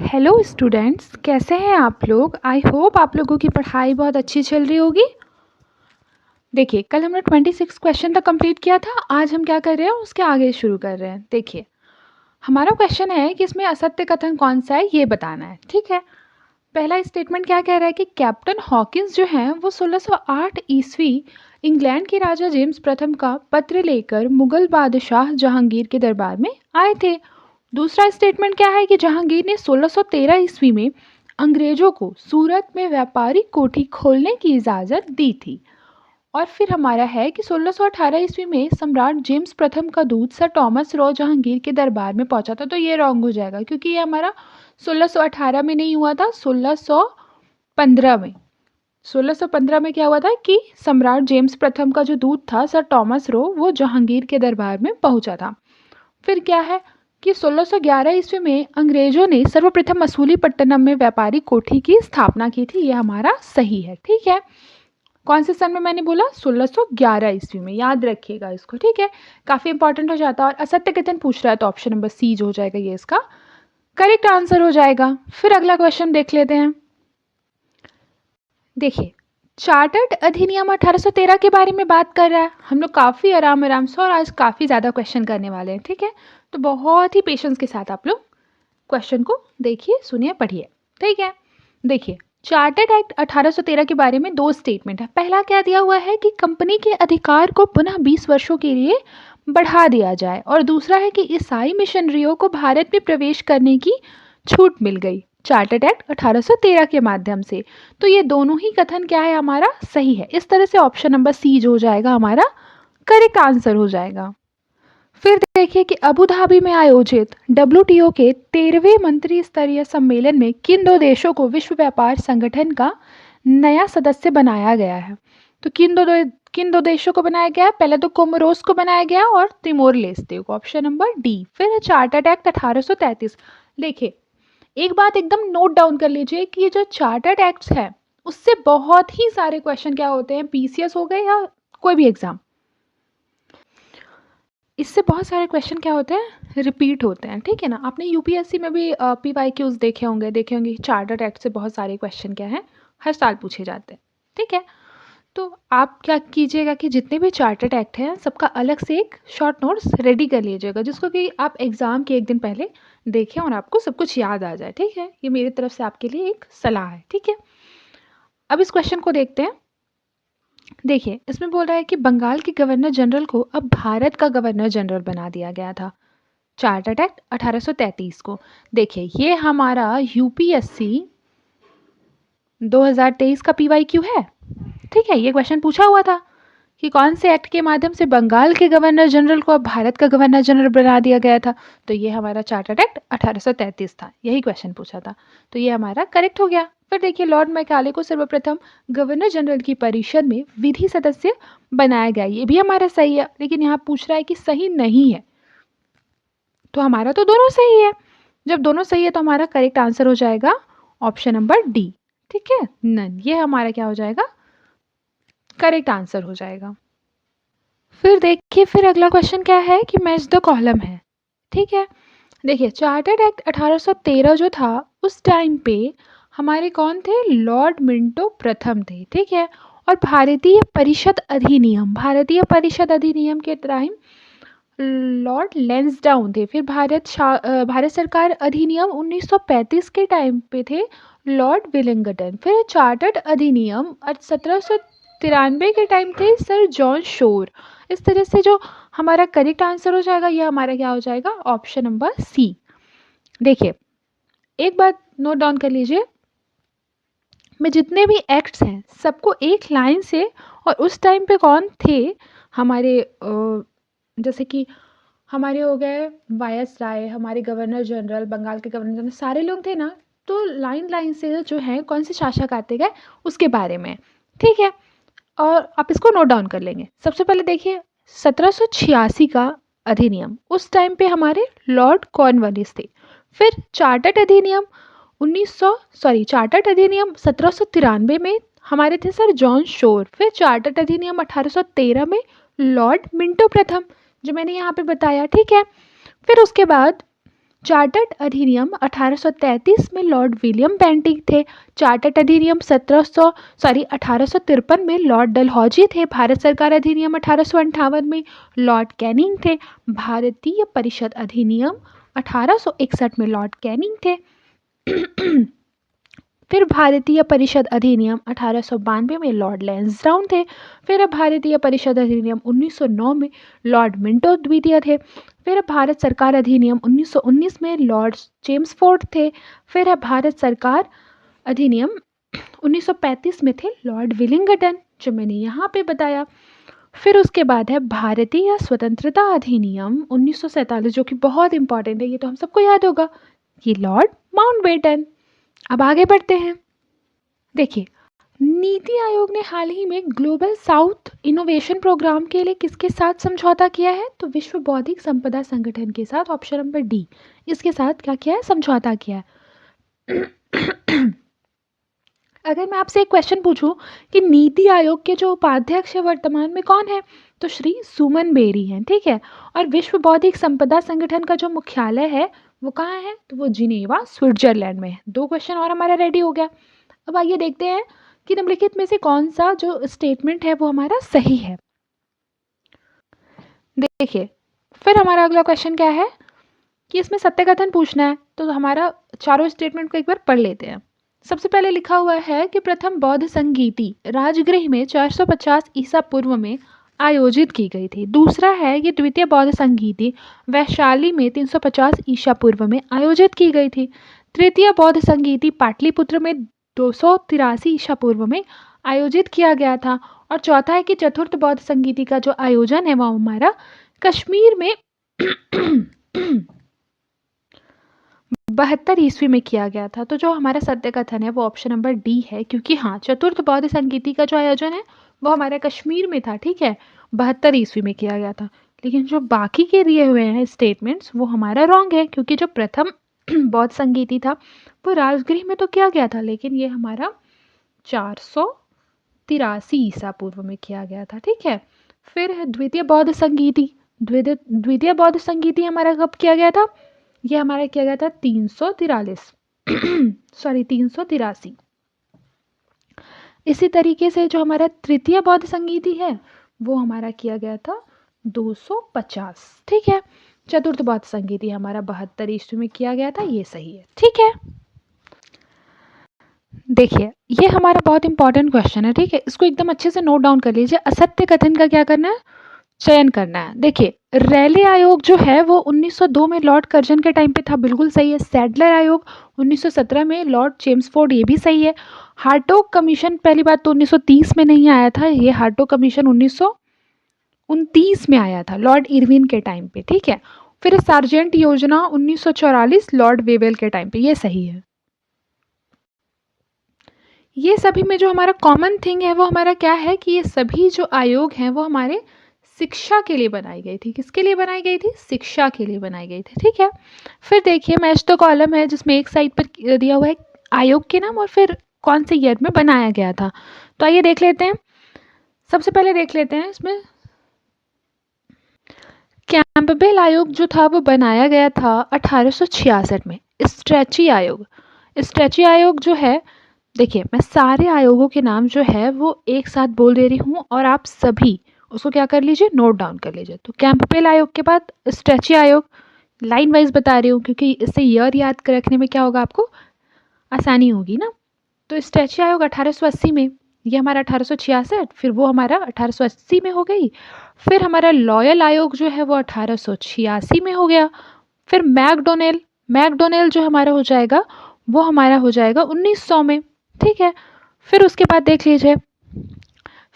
Hello students, कैसे हैं आप लोग। आई होप आप लोगों की पढ़ाई बहुत अच्छी चल रही होगी। देखिए, कल हमने 26 क्वेश्चन तक कंप्लीट किया था। आज हम क्या कर रहे हैं, उसके आगे शुरू कर रहे हैं। देखिए, हमारा क्वेश्चन है कि इसमें असत्य कथन कौन सा है, ये बताना है। ठीक है। पहला स्टेटमेंट क्या कह रहा है कि कैप्टन हॉकिंस जो हैं वो 1608 ईस्वी इंग्लैंड के राजा जेम्स प्रथम का पत्र लेकर मुगल बादशाह जहांगीर के दरबार में आए थे। दूसरा स्टेटमेंट क्या है कि जहांगीर ने 1613 ईस्वी में अंग्रेजों को सूरत में व्यापारिक कोठी खोलने की इजाज़त दी थी। और फिर हमारा है कि 1618 ईस्वी में सम्राट जेम्स प्रथम का दूत सर टॉमस रॉ जहांगीर के दरबार में पहुंचा था। तो ये रॉन्ग हो जाएगा क्योंकि ये हमारा 1618 में नहीं हुआ था, 1615 में। 1615 में क्या हुआ था कि सम्राट जेम्स प्रथम का जो दूत था सर टॉमस रो, वो जहांगीर के दरबार में पहुंचा था। फिर क्या है कि 1611 ईस्वी में अंग्रेजों ने सर्वप्रथम मसूलीपट्टनम में व्यापारिक कोठी की स्थापना की थी। ये हमारा सही है। ठीक है। कौन से सन में मैंने बोला, 1611 ईस्वी में। याद रखिएगा इसको। ठीक है, काफी इंपॉर्टेंट हो जाता है। और असत्य कथन पूछ रहा है तो ऑप्शन नंबर सी जो हो जाएगा ये इसका करेक्ट आंसर हो जाएगा। फिर अगला क्वेश्चन देख लेते हैं। देखिए, चार्टर्ड अधिनियम 1813 के बारे में बात कर रहा है। हम लोग काफ़ी आराम आराम से और आज काफ़ी ज़्यादा क्वेश्चन करने वाले हैं। ठीक है, तो बहुत ही पेशेंस के साथ आप लोग क्वेश्चन को देखिए, सुनिए, पढ़िए। ठीक है। देखिए, चार्टर्ड एक्ट 1813 के बारे में दो स्टेटमेंट है। पहला क्या दिया हुआ है कि कंपनी के अधिकार को पुनः 20 वर्षों के लिए बढ़ा दिया जाए, और दूसरा है कि ईसाई मिशनरियों को भारत में प्रवेश करने की छूट मिल गई चार्टर्ड एक्ट 1813 के माध्यम से। तो ये दोनों ही कथन क्या है, हमारा सही है। इस तरह से ऑप्शन नंबर सी जो हो जाएगा हमारा करेक्ट आंसर हो जाएगा। फिर देखिए कि अबू धाबी में आयोजित WTO के 13वें मंत्री स्तरीय सम्मेलन में किन दो देशों को विश्व व्यापार संगठन का नया सदस्य बनाया गया है। तो किन दो देशों को बनाया गया है, पहले तो कोमोरोस को बनाया गया और तिमोर लेस्ते को, ऑप्शन नंबर डी। फिर चार्टर्ड एक्ट 1833। देखिए, एक बात एकदम नोट डाउन कर लीजिए कि ये जो चार्टर्ड एक्ट्स है उससे बहुत ही सारे क्वेश्चन क्या होते हैं, PCS हो गए या कोई भी एग्जाम, इससे बहुत सारे क्वेश्चन क्या होते हैं, रिपीट होते हैं। ठीक है ना। आपने UPSC में भी PYQs देखे होंगे। चार्टर्ड एक्ट से बहुत सारे क्वेश्चन क्या हैं, हर साल पूछे जाते हैं। ठीक है। तो आप क्या कीजिएगा कि जितने भी चार्टर्ड एक्ट हैं सबका अलग से एक शॉर्ट नोट्स रेडी कर लीजिएगा, जिसको कि आप एग्ज़ाम के एक दिन पहले देखें और आपको सब कुछ याद आ जाए। ठीक है, ये मेरी तरफ से आपके लिए एक सलाह है। ठीक है। अब इस क्वेश्चन को देखते हैं। देखिए, इसमें बोल रहा है कि बंगाल के गवर्नर जनरल को अब भारत का गवर्नर जनरल बना दिया गया था चार्टर्ड एक्ट 1833 को। देखिए, ये हमारा UPSC 2023 का PYQ है। ठीक है, ये क्वेश्चन पूछा हुआ था कि कौन से एक्ट के माध्यम से बंगाल के गवर्नर जनरल को अब भारत का गवर्नर जनरल बना दिया गया था। तो ये हमारा चार्टर्ड एक्ट 1833 था। यही क्वेश्चन पूछा था। तो ये हमारा करेक्ट हो गया। फिर देखिए, लॉर्ड मैकाले को सर्वप्रथम गवर्नर जनरल की परिषद में विधि सदस्य बनाया गया। ये भी हमारा सही है, लेकिन यहाँ पूछ रहा है कि सही नहीं है। तो हमारा तो दोनों सही है। जब दोनों सही है तो हमारा करेक्ट आंसर हो जाएगा ऑप्शन नंबर डी। ठीक है, नन, ये हमारा क्या हो जाएगा, करेक्ट आंसर हो जाएगा। फिर देखिए, फिर अगला क्वेश्चन क्या है कि मैच द कॉलम है। ठीक है। देखिए, चार्टर्ड एक्ट 1813 जो था उस टाइम पे हमारे कौन थे, लॉर्ड मिंटो प्रथम थे। ठीक है। और भारतीय परिषद अधिनियम के टाइम लॉर्ड लेंसडाउन थे। फिर भारत सरकार अधिनियम 1935 के टाइम पे थे लॉर्ड विलिंगटन। फिर चार्टर्ड अधिनियम 1793 के टाइम थे सर जॉन शोर। इस तरह से जो हमारा करेक्ट आंसर हो जाएगा, ये हमारा क्या हो जाएगा, ऑप्शन नंबर सी। देखिए, एक बात नोट डाउन कर लीजिए, में जितने भी एक्ट्स हैं सबको एक लाइन से, और उस टाइम पे कौन थे हमारे जैसे कि हमारे हो गए वायस राय, हमारे गवर्नर जनरल, बंगाल के गवर्नर जनरल, सारे लोग थे ना। तो लाइन लाइन से जो है कौन से शासक आते गए उसके बारे में। ठीक है, और आप इसको नोट डाउन कर लेंगे। सबसे पहले देखिए, 1786 का अधिनियम, उस टाइम पे हमारे लॉर्ड कॉर्नवालिस थे। फिर चार्टर्ड अधिनियम 1793 में हमारे थे सर जॉन शोर। फिर चार्टर्ड अधिनियम 1813 में लॉर्ड मिंटो प्रथम, जो मैंने यहाँ पे बताया। ठीक है। फिर उसके बाद चार्टर्ड अधिनियम 1833 में लॉर्ड विलियम बेंटिंक थे। चार्टर्ड अधिनियम 1853 में लॉर्ड डलहौजी थे। भारत सरकार अधिनियम 1858 में लॉर्ड कैनिंग थे। भारतीय परिषद अधिनियम 1861 में लॉर्ड कैनिंग थे। फिर भारतीय परिषद अधिनियम 1892 में लॉर्ड लैंसडाउन थे। फिर भारतीय परिषद अधिनियम 1909 में लॉर्ड मिंटो द्वितीय थे। फिर भारत सरकार अधिनियम 1919 में लॉर्ड चेम्सफोर्ड थे। फिर भारत सरकार अधिनियम 1935 में थे लॉर्ड विलिंगटन, जो मैंने यहाँ पे बताया। फिर उसके बाद है भारतीय स्वतंत्रता अधिनियम 1947, जो कि बहुत इंपॉर्टेंट है, ये तो हम सबको याद होगा, ये लॉर्ड माउंटबेटन। अब आगे बढ़ते हैं। देखिए, नीति आयोग ने हाल ही में ग्लोबल साउथ इनोवेशन प्रोग्राम के लिए किसके साथ समझौता किया है? तो विश्व बौद्धिक संपदा संगठन के साथ, ऑप्शन नंबर डी, इसके साथ क्या किया है? समझौता किया है। अगर मैं आपसे एक क्वेश्चन पूछूं कि नीति आयोग के जो उपाध्यक्ष है वर्तमान में कौन है, तो श्री सुमन बेरी हैं, ठीक है। और विश्व बौद्धिक संपदा संगठन का जो मुख्यालय है वो कहाँ है? तो वो जिनेवा, स्विट्जरलैंड में है। 2 क्वेश्चन और हमारा रेडी हो गया। अब आइए देखते हैं कि निम्नलिखित में से कौन सा जो स्टेटमेंट है वो हमारा सही है। देखिए, फिर हमारा अगला क्वेश्चन क्या है कि इसमें सत्य कथन पूछना है, तो हमारा चारों स्टेटमेंट को एक बार पढ़ लेते हैं। सबसे पहले लिखा हुआ है कि प्रथम बौद्ध संगीति राजगृह में 450 ईसा पूर्व में आयोजित की गई थी। दूसरा है कि द्वितीय बौद्ध संगीति वैशाली में 350 ईसा पूर्व में आयोजित की गई थी। तृतीय बौद्ध संगीति पाटलिपुत्र में 283 ईसा पूर्व में आयोजित किया गया था। और चौथा है कि चतुर्थ बौद्ध संगीति का जो आयोजन है वो हमारा कश्मीर में 72 ईस्वी में किया गया था। तो जो हमारा सत्य कथन है वो ऑप्शन नंबर डी है, क्योंकि हाँ, चतुर्थ बौद्ध संगीति का जो आयोजन है वो हमारे कश्मीर में था, ठीक है, 72 ईस्वी में किया गया था। लेकिन जो बाकी के दिए हुए हैं स्टेटमेंट्स वो हमारा रॉन्ग है, क्योंकि जो प्रथम बौद्ध संगीति था वो राजगृह में तो किया गया था, लेकिन ये हमारा 483 ईसा पूर्व में किया गया था, ठीक है। फिर है द्वितीय बौद्ध संगीति। द्वितीय बौद्ध संगीति हमारा कब किया गया था? ये हमारा किया गया था 383। इसी तरीके से जो हमारा तृतीय बौद्ध संगीति है वो हमारा किया गया था 250, ठीक है। चतुर्थ बौद्ध संगीति हमारा 72 ईस्वी में किया गया था, ये सही है, ठीक है। देखिए, ये हमारा बहुत इंपॉर्टेंट क्वेश्चन है, ठीक है, इसको एकदम अच्छे से नोट डाउन कर लीजिए। असत्य कथन का क्या करना है? चयन करना है। देखिए, रैले आयोग जो है वो 1902 में लॉर्ड कर्जन के टाइम पे था, बिल्कुल सही है। सैडलर आयोग 1917 में लॉर्ड चेम्सफोर्ड, ये भी सही है। हार्टोग कमीशन पहली बात तो 1930 में नहीं आया था, ये हार्टोग कमीशन 1929 में आया था लॉर्ड इरविन के टाइम पे, ठीक है। फिर सार्जेंट योजना 1944 लॉर्ड वेवेल के टाइम पे, ये सही है। ये सभी में जो हमारा कॉमन थिंग है वो हमारा क्या है कि ये सभी जो आयोग हैं वो हमारे शिक्षा के लिए बनाई गई थी। किसके लिए बनाई गई थी? शिक्षा के लिए बनाई गई थी, ठीक है। फिर देखिए, मैच द कॉलम है जिसमें एक साइड पर दिया हुआ है आयोग के नाम और फिर कौन से ईयर में बनाया गया था। तो आइए देख लेते हैं। सबसे पहले देख लेते हैं इसमें कैंपबेल आयोग जो था वो बनाया गया था 1866 में। स्ट्रेची आयोग, स्ट्रेची आयोग जो है, देखिए मैं सारे आयोगों के नाम जो है वो एक साथ बोल दे रही हूँ और आप सभी उसको क्या कर लीजिए, नोट डाउन कर लीजिए। तो कैंपबेल आयोग के बाद स्ट्रेची आयोग, लाइन वाइज बता रही हूँ क्योंकि इससे ईयर याद रखने में क्या होगा, आपको आसानी होगी ना। तो स्ट्रेची आयोग 1880 में, ये हमारा 1866, फिर वो हमारा 1880 में हो गई। फिर हमारा लॉयल आयोग जो है वो 1886 में हो गया। फिर मैकडोनेल जो हमारा हो जाएगा वो हमारा हो जाएगा 1900 में, ठीक है। फिर उसके बाद देख लीजिए,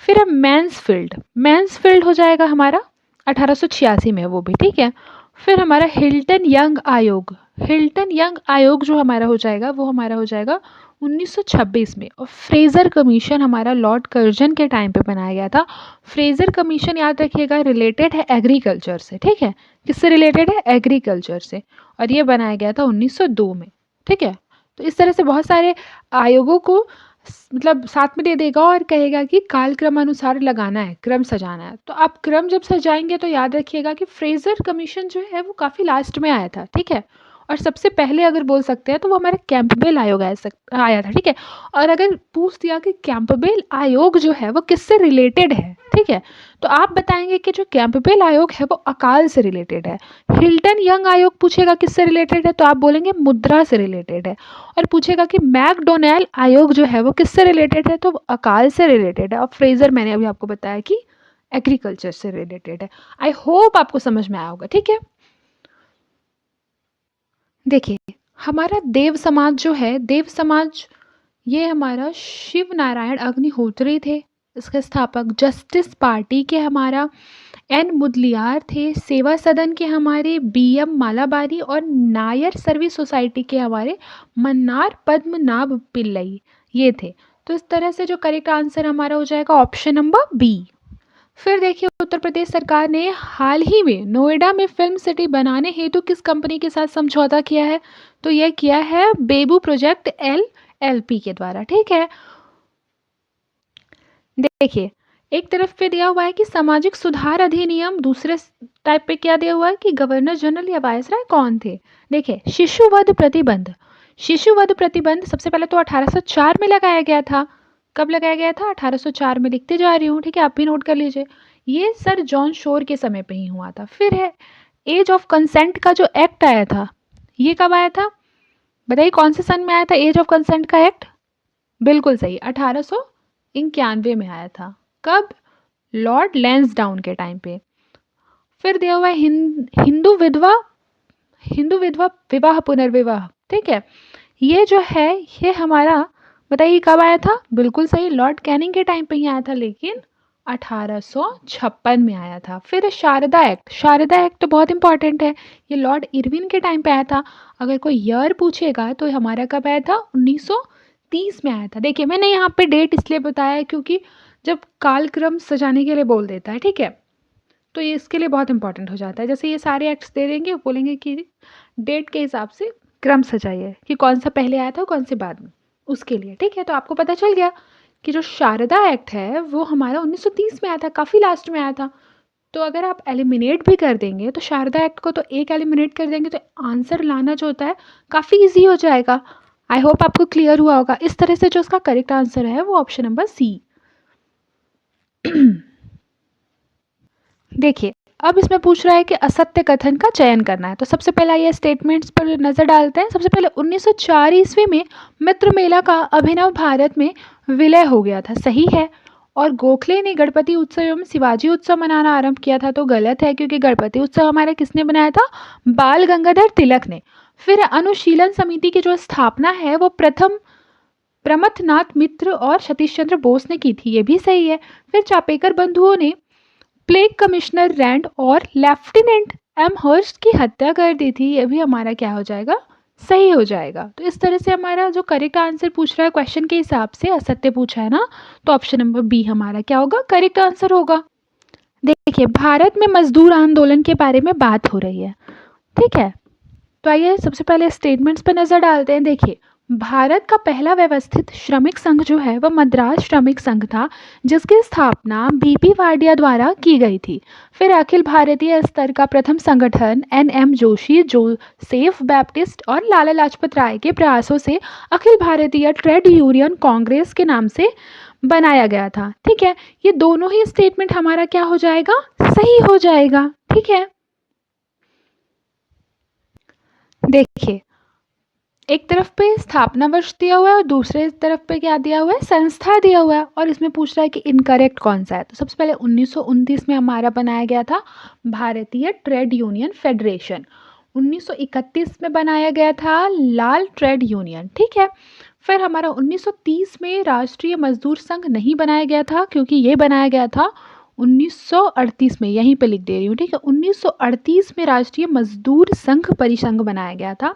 फिर अब मैंसफील्ड हो जाएगा हमारा 1886 में, वो भी ठीक है। फिर हमारा हिल्टन यंग आयोग जो हमारा हो जाएगा वो हमारा हो जाएगा 1926 में। और फ्रेजर कमीशन हमारा लॉर्ड कर्जन के टाइम पे बनाया गया था। फ्रेजर कमीशन याद रखिएगा रिलेटेड है एग्रीकल्चर से, ठीक है। किससे रिलेटेड है? एग्रीकल्चर से। और ये बनाया गया था 1902 में, ठीक है। तो इस तरह से बहुत सारे आयोगों को मतलब साथ में दे देगा और कहेगा कि कालक्रमानुसार लगाना है, क्रम सजाना है। तो आप क्रम जब सजाएंगे तो याद रखिएगा कि फ्रेजर कमीशन जो है वो काफ़ी लास्ट में आया था, ठीक है। और सबसे पहले अगर बोल सकते हैं तो वो हमारा कैंपबेल आयोग आया था, ठीक है। और अगर पूछ दिया कि कैंपबेल आयोग जो है वो किससे रिलेटेड है, ठीक है, तो आप बताएंगे कि जो कैंपबेल आयोग है वो अकाल से रिलेटेड है। हिल्टन यंग आयोग पूछेगा किससे रिलेटेड है, तो आप बोलेंगे मुद्रा से रिलेटेड है। और पूछेगा कि मैकडोनेल आयोग जो है वो किससे रिलेटेड है, तो अकाल से रिलेटेड है। और फ्रेजर मैंने अभी आपको बताया कि एग्रीकल्चर से रिलेटेड है। आई होप आपको समझ में आया होगा, ठीक है। देखिए, हमारा देव समाज जो है, देव समाज ये हमारा शिव नारायण अग्निहोत्री थे इसके स्थापक। जस्टिस पार्टी के हमारा एन मुदलियार थे। सेवा सदन के हमारे बीएम मालाबारी। और नायर सर्विस सोसाइटी के हमारे मन्नार पद्मनाभ पिल्लई ये थे। तो इस तरह से जो करेक्ट आंसर हमारा हो जाएगा ऑप्शन नंबर बी। फिर देखिए, उत्तर प्रदेश सरकार ने हाल ही में नोएडा में फिल्म सिटी बनाने हेतु किस कंपनी के साथ समझौता किया है, तो यह किया है बेबू प्रोजेक्ट LLP के द्वारा, ठीक है। देखिए, एक तरफ पे दिया हुआ है कि सामाजिक सुधार अधिनियम, दूसरे टाइप पे क्या दिया हुआ है कि गवर्नर जनरल या वायसराय कौन थे। देखिए, शिशुवध प्रतिबंध, शिशुवध प्रतिबंध सबसे पहले तो 1804 में लगाया गया था। कब लगाया गया था? 1804 में। लिखते जा रही हूँ, ठीक है, आप भी नोट कर लीजिए। ये सर जॉन शोर के समय पे ही हुआ था। फिर है एज ऑफ कंसेंट का जो एक्ट आया था, ये कब आया था? बताइए कौन से सन में आया था एज ऑफ कंसेंट का एक्ट? बिल्कुल सही, 1891 में आया था। कब? लॉर्ड लैंसडाउन के टाइम पे। फिर दिया हुआ है हिंदू विधवा विवाह पुनर्विवाह, ठीक है। ये जो है ये हमारा, बताइए कब आया था? बिल्कुल सही, लॉर्ड कैनिंग के टाइम पे ही आया था, लेकिन 1856 में आया था। फिर शारदा एक्ट, शारदा एक्ट तो बहुत इंपॉर्टेंट है, ये लॉर्ड इरविन के टाइम पे आया था। अगर कोई ईयर पूछेगा तो हमारा कब आया था? 1930 में आया था। देखिए, मैंने यहाँ पे डेट इसलिए बताया है क्योंकि जब कालक्रम सजाने के लिए बोल देता है, ठीक है, तो ये इसके लिए बहुत इंपॉर्टेंट हो जाता है। जैसे ये सारे एक्ट्स दे देंगे, बोलेंगे कि डेट के हिसाब से क्रम सजाइए कि कौन सा पहले आया था कौन से बाद में, उसके लिए, ठीक है। तो आपको पता चल गया कि जो शारदा एक्ट है वो हमारा 1930 में आया था, काफ़ी लास्ट में आया था। तो अगर आप एलिमिनेट भी कर देंगे तो शारदा एक्ट को तो एक एलिमिनेट कर देंगे तो आंसर लाना जो होता है काफ़ी ईजी हो जाएगा। आई होप आपको क्लियर हुआ होगा। इस तरह से जो उसका करेक्ट आंसर है वो ऑप्शन नंबर सी। देखिए, अब इसमें पूछ रहा है कि असत्य कथन का चयन करना है। तो सबसे पहला ये स्टेटमेंट्स पर नज़र डालते हैं। सबसे पहले 1904 ईस्वी में मित्र मेला का अभिनव भारत में विलय हो गया था, सही है। और गोखले ने गणपति उत्सव एवं शिवाजी उत्सव मनाना आरंभ किया था, तो गलत है, क्योंकि गणपति उत्सव हमारा किसने बनाया था? बाल गंगाधर तिलक ने। फिर अनुशीलन समिति की जो स्थापना है वो प्रथम प्रमथनाथ मित्र और सतीश चंद्र बोस ने की थी, ये भी सही है। फिर चापेकर बंधुओं ने प्लेग कमिश्नर रैंड और लेफ्टिनेंट एम हर्स्ट की हत्या कर दी थी, ये भी हमारा क्या हो जाएगा? सही हो जाएगा। तो इस तरह से हमारा जो करेक्ट आंसर पूछ रहा है क्वेश्चन के हिसाब से असत्य पूछा है ना, तो ऑप्शन नंबर बी हमारा क्या होगा? करेक्ट आंसर होगा। देखिए, भारत में मजदूर आंदोलन के बारे में बात हो रही है, ठीक है। तो आइए सबसे पहले स्टेटमेंट्स पर नज़र डालते हैं। देखिए, भारत का पहला व्यवस्थित श्रमिक संघ जो है वह मद्रास श्रमिक संघ था, जिसकी स्थापना बीपी वाडिया द्वारा की गई थी। फिर अखिल भारतीय स्तर का प्रथम संगठन NM जोशी, जोसेफ बैप्टिस्ट और लाला लाजपत राय के प्रयासों से अखिल भारतीय ट्रेड यूनियन कांग्रेस के नाम से बनाया गया था, ठीक है। ये दोनों ही स्टेटमेंट हमारा क्या हो जाएगा? सही हो जाएगा, ठीक है। देखिए, एक तरफ पे स्थापना वर्ष दिया हुआ है और दूसरे तरफ पे क्या दिया हुआ है? संस्था दिया हुआ है। और इसमें पूछ रहा है कि इनकरेक्ट कौन सा है। तो सबसे पहले 1929 में हमारा बनाया गया था भारतीय ट्रेड यूनियन फेडरेशन। 1931 में बनाया गया था लाल ट्रेड यूनियन, ठीक है। फिर हमारा 1930 में राष्ट्रीय मजदूर संघ नहीं बनाया गया था, क्योंकि ये बनाया गया था 1938 में, यहीं पे लिख दे रही हूँ, ठीक है। 1938 में राष्ट्रीय मजदूर संघ परिसंघ बनाया गया था।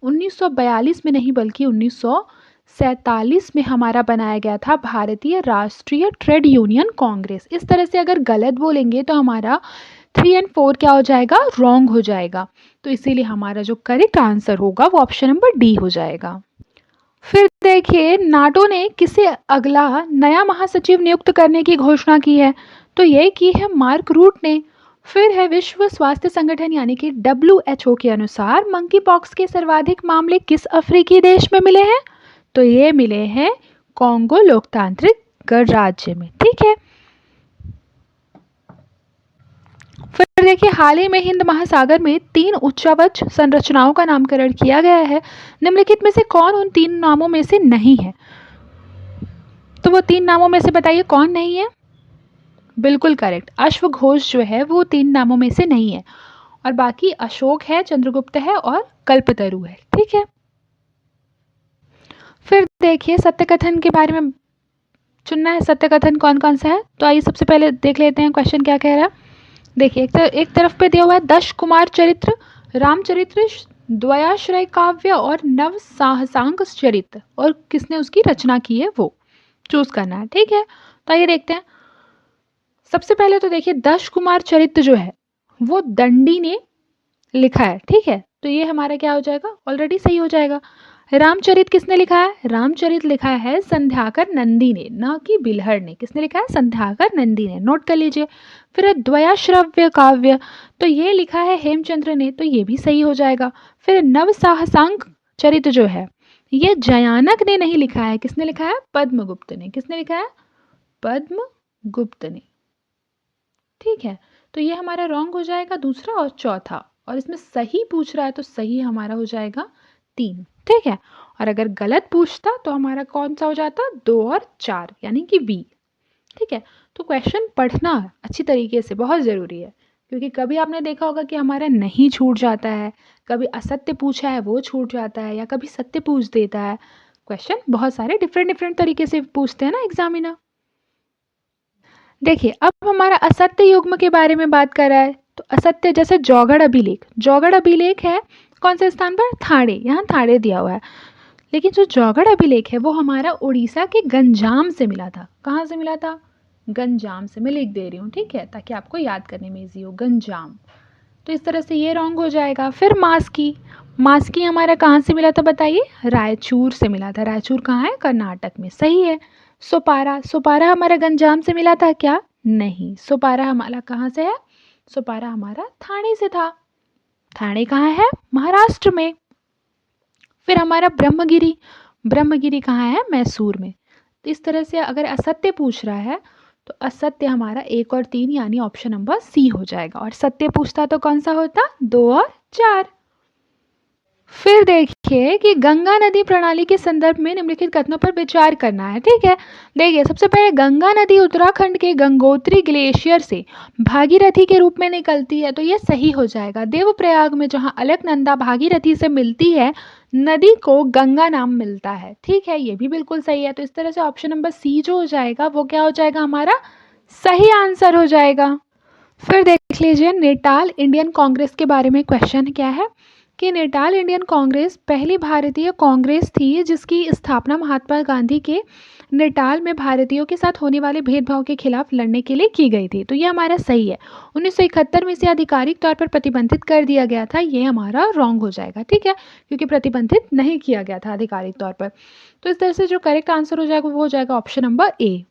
1942 में नहीं बल्कि 1947 में हमारा बनाया गया था भारतीय राष्ट्रीय ट्रेड यूनियन कांग्रेस। इस तरह से अगर गलत बोलेंगे तो हमारा 3 और 4 क्या हो जाएगा? रॉन्ग हो जाएगा। तो इसीलिए हमारा जो करेक्ट आंसर होगा वो ऑप्शन नंबर डी हो जाएगा। फिर देखिए, नाटो ने किसे अगला नया महासचिव नियुक्त करने की घोषणा की है, तो ये की है मार्क रूट ने। फिर है विश्व स्वास्थ्य संगठन यानी कि WHO के अनुसार मंकी पॉक्स के सर्वाधिक मामले किस अफ्रीकी देश में मिले हैं? तो ये मिले हैं कॉन्गो लोकतांत्रिक गणराज्य में। ठीक है, फिर देखिए हाल ही में हिंद महासागर में 3 उच्चावच संरचनाओं का नामकरण किया गया है। निम्नलिखित में से कौन उन 3 नामों में से नहीं है? तो वो 3 नामों में से बताइए कौन नहीं है? बिल्कुल करेक्ट, अश्वघोष जो है वो 3 नामों में से नहीं है, और बाकी अशोक है, चंद्रगुप्त है और कल्पतरु है। ठीक है, फिर देखिए सत्य कथन के बारे में चुनना है, सत्य कथन कौन कौन सा है। तो आइए सबसे पहले देख लेते हैं क्वेश्चन क्या कह रहा है। देखिए एक तरफ पे दिया हुआ है दश कुमार चरित्र, रामचरित्र, द्वयाश्रय काव्य और नव साहसांक चरित्र, और किसने उसकी रचना की है वो चूज करना है। ठीक है, तो आइए देखते हैं। सबसे पहले तो देखिए दश कुमार चरित्र जो है वो दंडी ने लिखा है। ठीक है, तो ये हमारा क्या हो जाएगा, ऑलरेडी सही हो जाएगा। रामचरित किसने लिखा है? रामचरित लिखा है संध्याकर नंदी ने, ना कि बिल्हड़ ने। किसने लिखा है? संध्याकर नंदी ने, नोट कर लीजिए। फिर द्वयाश्रव्य काव्य, तो ये लिखा है हेमचंद्र ने, तो ये भी सही हो जाएगा। फिर नव साहसांक चरित्र जो है ये जयानक ने नहीं लिखा है, किसने लिखा है? पद्मगुप्त ने। किसने लिखा है? पद्मगुप्त ने। ठीक है, तो ये हमारा रॉन्ग हो जाएगा दूसरा और चौथा, और इसमें सही पूछ रहा है तो सही हमारा हो जाएगा 3। ठीक है, और अगर गलत पूछता तो हमारा कौन सा हो जाता? 2 और 4 यानी कि बी। ठीक है, तो क्वेश्चन पढ़ना अच्छी तरीके से बहुत ज़रूरी है, क्योंकि कभी आपने देखा होगा कि हमारा नहीं छूट जाता है, कभी असत्य पूछा है वो छूट जाता है, या कभी सत्य पूछ देता है। क्वेश्चन बहुत सारे डिफरेंट तरीके से पूछते हैं ना एग्जामिनर। देखिए अब हमारा असत्य युग्म के बारे में बात कर रहा है, तो असत्य जैसे जौगड़ अभिलेख, जौगड़ अभिलेख है कौन से स्थान पर? थाणे, यहाँ थाणे दिया हुआ है। लेकिन जो जौगड़ अभिलेख है वो हमारा उड़ीसा के गंजाम से मिला था। कहाँ से मिला था? गंजाम से। मैं लिख दे रही हूँ, ठीक है, ताकि आपको याद करने में ईजी हो, गंजाम। तो इस तरह से ये रॉन्ग हो जाएगा। फिर मास्की, मास्की हमारा कहाँ से मिला था बताइए? रायचूर से मिला था। रायचूर कहाँ है? कर्नाटक में, सही है। सोपारा, सोपारा हमारा गंजाम से मिला था क्या? नहीं, सोपारा हमारा कहाँ से है? सोपारा हमारा थाने से था। थाने कहाँ है? महाराष्ट्र में। फिर हमारा ब्रह्मगिरी, ब्रह्मगिरी कहाँ है? मैसूर में। तो इस तरह से अगर असत्य पूछ रहा है तो असत्य हमारा 1 और 3 यानी ऑप्शन नंबर सी हो जाएगा, और सत्य पूछता तो कौन सा होता? 2 और 4। फिर देखिए कि गंगा नदी प्रणाली के संदर्भ में निम्नलिखित कथनों पर विचार करना है। ठीक है, देखिए सबसे पहले गंगा नदी उत्तराखंड के गंगोत्री ग्लेशियर से भागीरथी के रूप में निकलती है, तो ये सही हो जाएगा। देवप्रयाग में जहाँ अलकनंदा भागीरथी से मिलती है, नदी को गंगा नाम मिलता है। ठीक है, ये भी बिल्कुल सही है। तो इस तरह से ऑप्शन नंबर सी जो हो जाएगा वो क्या हो जाएगा? हमारा सही आंसर हो जाएगा। फिर देख लीजिए नेटाल इंडियन कांग्रेस के बारे में क्वेश्चन क्या है कि नेटाल इंडियन कांग्रेस पहली भारतीय कांग्रेस थी जिसकी स्थापना महात्मा गांधी के नेटाल में भारतीयों के साथ होने वाले भेदभाव के खिलाफ लड़ने के लिए की गई थी। तो ये हमारा सही है। 1971 में इसे आधिकारिक तौर पर प्रतिबंधित कर दिया गया था, ये हमारा रॉन्ग हो जाएगा। ठीक है, क्योंकि प्रतिबंधित नहीं किया गया था आधिकारिक तौर पर। तो इस तरह से जो करेक्ट आंसर हो जाएगा वो हो जाएगा ऑप्शन नंबर ए।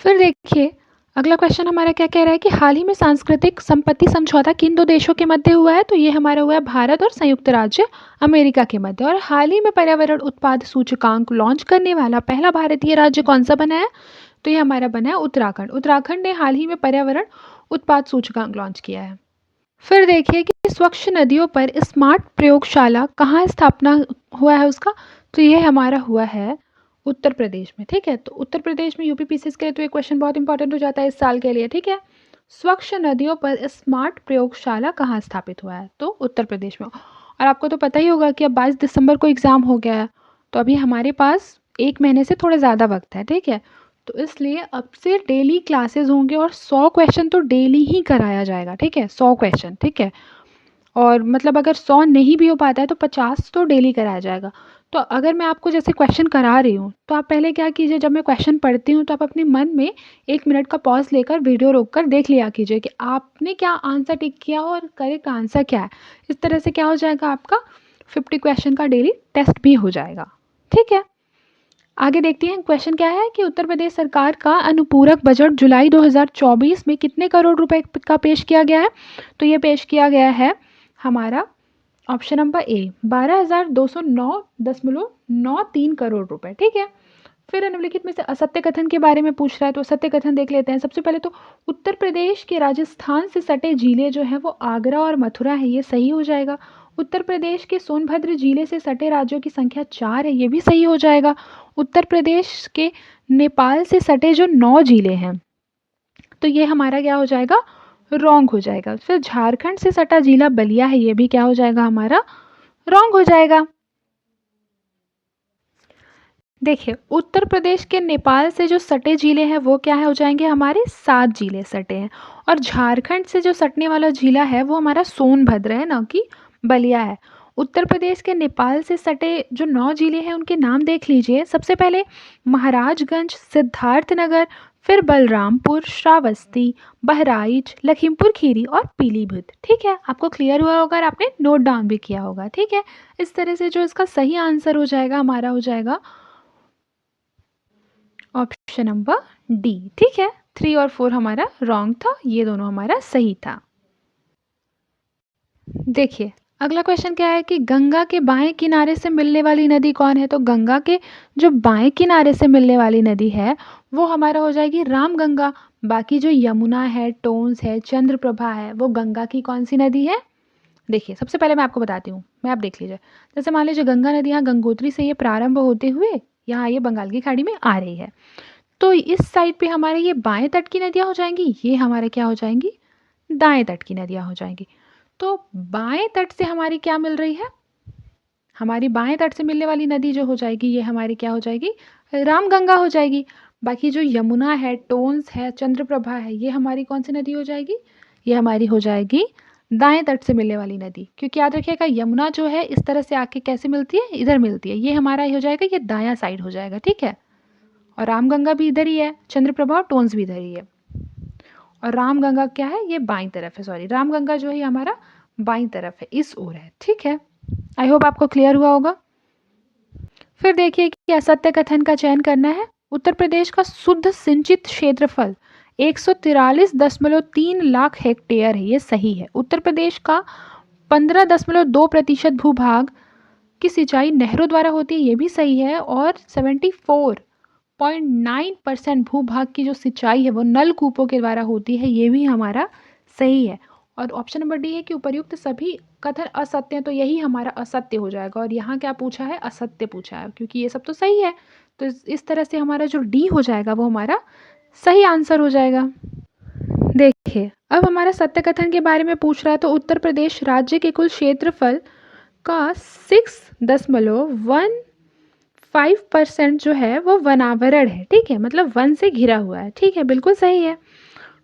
फिर देखिए अगला क्वेश्चन हमारा क्या कह रहा है कि हाल ही में सांस्कृतिक संपत्ति समझौता किन 2 देशों के मध्य हुआ है? तो ये हमारा हुआ है भारत और संयुक्त राज्य अमेरिका के मध्य। और हाल ही में पर्यावरण उत्पाद सूचकांक लॉन्च करने वाला पहला भारतीय राज्य कौन सा बना है? तो ये हमारा बना है उत्तराखंड। उत्तराखंड ने हाल ही में पर्यावरण उत्पाद सूचकांक लॉन्च किया है। फिर देखिए कि स्वच्छ नदियों पर स्मार्ट प्रयोगशाला कहाँ स्थापना हुआ है उसका? तो ये हमारा हुआ है उत्तर प्रदेश में। ठीक है, तो उत्तर प्रदेश में यूपीपीसीएस के लिए तो ये क्वेश्चन बहुत इंपॉर्टेंट हो जाता है इस साल के लिए। ठीक है, स्वच्छ नदियों पर स्मार्ट प्रयोगशाला कहाँ स्थापित हुआ है? तो उत्तर प्रदेश में। और आपको तो पता ही होगा कि अब 22 दिसंबर को एग्ज़ाम हो गया है, तो अभी हमारे पास 1 महीने से थोड़ा ज़्यादा वक्त है। ठीक है, तो इसलिए अब से डेली क्लासेस होंगे और 100 क्वेश्चन तो डेली ही कराया जाएगा। ठीक है, 100 क्वेश्चन। ठीक है, और मतलब अगर 100 नहीं भी हो पाता है तो 50 तो डेली कराया जाएगा। तो अगर मैं आपको जैसे क्वेश्चन करा रही हूँ तो आप पहले क्या कीजिए, जब मैं क्वेश्चन पढ़ती हूँ तो आप अपने मन में 1 मिनट का पॉज लेकर वीडियो रोक कर देख लिया कीजिए कि आपने क्या आंसर टिक किया और करेक्ट आंसर क्या है। इस तरह से क्या हो जाएगा, आपका 50 क्वेश्चन का डेली टेस्ट भी हो जाएगा। ठीक है, आगे देखते हैं क्वेश्चन क्या है कि उत्तर प्रदेश सरकार का अनुपूरक बजट जुलाई 2024 में कितने करोड़ रुपए का पेश किया गया है? तो ये पेश किया गया है हमारा ऑप्शन नंबर ए 12,209.93 करोड़ रुपए। ठीक है। फिर निम्नलिखित में से असत्य कथन के बारे में पूछ रहा है, तो असत्य कथन देख लेते हैं। सबसे पहले तो उत्तर प्रदेश के राजस्थान से सटे जिले जो है वो आगरा और मथुरा है, ये सही हो जाएगा। उत्तर प्रदेश के सोनभद्र जिले से सटे राज्यों की संख्या 4 है, ये भी सही हो जाएगा। उत्तर प्रदेश के नेपाल से सटे जो 9 जिले हैं, तो ये हमारा क्या हो जाएगा, रॉन्ग हो जाएगा। फिर झारखंड से सटा जिला बलिया है, ये भी क्या हो जाएगा हमारा, रॉन्ग हो जाएगा। देखिए उत्तर प्रदेश के नेपाल से जो सटे जिले हैं वो क्या है हो जाएंगे हमारे 7 जिले सटे हैं, और झारखंड से जो सटने वाला जिला है वो हमारा सोनभद्र है, ना कि बलिया है। उत्तर प्रदेश के नेपाल से सटे जो 9 जिले हैं उनके नाम देख लीजिए। सबसे पहले महाराजगंज, सिद्धार्थनगर, फिर बलरामपुर, श्रावस्ती, बहराइच, लखीमपुर खीरी और पीलीभीत। ठीक है, आपको क्लियर हुआ होगा और आपने नोट डाउन भी किया होगा। ठीक है, इस तरह से जो इसका सही आंसर हो जाएगा हमारा हो जाएगा ऑप्शन नंबर डी। ठीक है, 3 और 4 हमारा रॉन्ग था, ये दोनों हमारा सही था। देखिए अगला क्वेश्चन क्या है कि गंगा के बाएं किनारे से मिलने वाली नदी कौन है? तो गंगा के जो बाएं किनारे से मिलने वाली नदी है वो हमारा हो जाएगी रामगंगा। बाकी जो यमुना है, टोंस है, चंद्रप्रभा है, वो गंगा की कौन सी नदी है? देखिए सबसे पहले मैं आपको बताती हूँ, मैं आप देख लीजिए। जैसे मान लीजिए गंगा नदी यहाँ गंगोत्री से ये प्रारंभ होते हुए यहाँ ये बंगाल की खाड़ी में आ रही है, तो इस साइड पे हमारे ये बाएं तट की नदियाँ हो जाएंगी, ये हमारे क्या हो जाएंगी, दाएं तट की नदियाँ हो जाएंगी। तो बाएं तट से हमारी क्या मिल रही है, हमारी बाएं तट से मिलने वाली नदी जो हो जाएगी ये हमारी क्या हो जाएगी, रामगंगा हो जाएगी। बाकी जो यमुना है, टोंस है, चंद्रप्रभा है, ये हमारी कौन सी नदी हो जाएगी, ये हमारी हो जाएगी दाएं तट से मिलने वाली नदी। क्योंकि याद रखिएगा यमुना जो है इस तरह से आके कैसे मिलती है, इधर मिलती है, ये हमारा हो जाएगा, ये दायां साइड हो जाएगा। ठीक है, और रामगंगा भी इधर ही है, चंद्रप्रभा और टोंस भी इधर ही है, और रामगंगा क्या है, ये बाईं तरफ है। सॉरी, रामगंगा जो है हमारा बाईं तरफ है, इस ओर है। ठीक है, आई होप आपको क्लियर हुआ होगा। फिर देखिए कि असत्य कथन का चयन करना है। उत्तर प्रदेश का शुद्ध सिंचित क्षेत्रफल 143.3 लाख हेक्टेयर है, ये सही है। उत्तर प्रदेश का 15.2% भूभाग की सिंचाई नहरों द्वारा होती है, ये भी सही है। और 74.9% भूभाग की जो सिंचाई है वो नलकूपों के द्वारा होती है, ये भी हमारा सही है। और ऑप्शन नंबर डी है कि उपर्युक्त सभी कथन असत्य हैं, तो यही हमारा असत्य हो जाएगा। और यहाँ क्या पूछा है, असत्य पूछा है, क्योंकि ये सब तो सही है। तो इस तरह से हमारा जो डी हो जाएगा वो हमारा सही आंसर हो जाएगा। देखिए अब हमारा सत्य कथन के बारे में पूछ रहा है, तो उत्तर प्रदेश राज्य के कुल क्षेत्रफल का 6.15% जो है वो वनावरण है। ठीक है, मतलब वन से घिरा हुआ है। ठीक है, बिल्कुल सही है।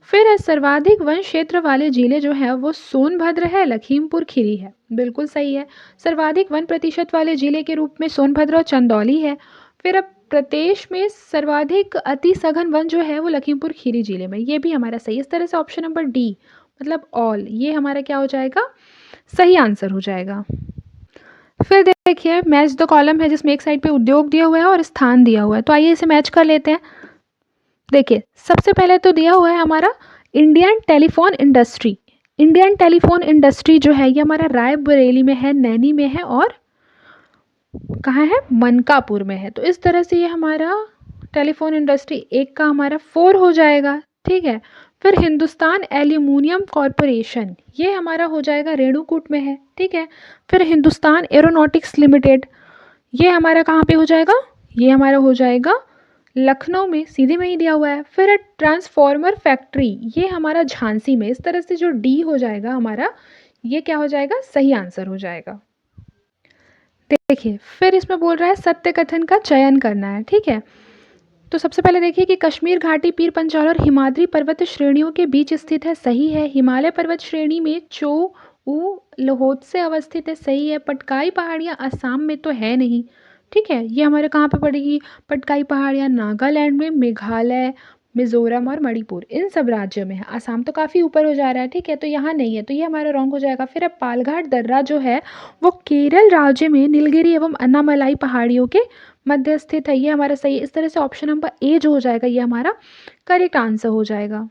फिर सर्वाधिक वन क्षेत्र वाले जिले जो है वो सोनभद्र है, लखीमपुर खीरी है, बिल्कुल सही है। सर्वाधिक वन प्रतिशत वाले जिले के रूप में सोनभद्र और चंदौली है। फिर अब प्रदेश में सर्वाधिक अति सघन वन जो है वो लखीमपुर खीरी जिले में, ये भी हमारा सही। इस तरह से ऑप्शन नंबर डी मतलब ऑल, ये हमारा क्या हो जाएगा, सही आंसर हो जाएगा। फिर देखिए मैच द कॉलम है, जिसमें एक साइड पे उद्योग दिया हुआ है और स्थान दिया हुआ है, तो आइए इसे मैच कर लेते हैं। देखिए सबसे पहले तो दिया हुआ है हमारा Indian telephone industry. Indian telephone industry जो है ये हमारा रायबरेली में है, नैनी में है और कहाँ है, मनकापुर में है। तो इस तरह से ये हमारा टेलीफोन इंडस्ट्री एक का हमारा 4 हो जाएगा। ठीक है, फिर हिंदुस्तान एल्यूमिनियम कॉरपोरेशन, ये हमारा हो जाएगा रेणुकूट में है। ठीक है, फिर हिंदुस्तान एरोनॉटिक्स लिमिटेड, ये हमारा कहाँ पे हो जाएगा, ये हमारा हो जाएगा लखनऊ में, सीधे में ही दिया हुआ है। फिर ट्रांसफॉर्मर फैक्ट्री, ये हमारा झांसी में। इस तरह से जो डी हो जाएगा हमारा, ये क्या हो जाएगा, सही आंसर हो जाएगा। देखिए फिर इसमें बोल रहा है सत्य कथन का चयन करना है। ठीक है, तो सबसे पहले देखिए कि कश्मीर घाटी पीर पंचाल और हिमाद्री पर्वत श्रेणियों के बीच स्थित है, सही है। हिमालय पर्वत श्रेणी में चो ऊ लोहोत से अवस्थित है, सही है। पटकाई पहाड़ियाँ असम में तो है नहीं। ठीक है, ये हमारे कहाँ पे पड़ेगी, पटकाई पहाड़ियाँ नागालैंड में, मेघालय, मिजोरम और मणिपुर, इन सब राज्यों में है। असम तो काफ़ी ऊपर हो जा रहा है। ठीक है, तो यहाँ नहीं है, तो ये हमारा रॉन्ग हो जाएगा। फिर अब पालघाट दर्रा जो है वो केरल राज्य में नीलगिरी एवं अन्नामलाई पहाड़ियों के मध्य स्थित है, ये हमारा सही है। इस तरह से ऑप्शन नंबर ए जो हो जाएगा ये हमारा करेक्ट आंसर हो जाएगा।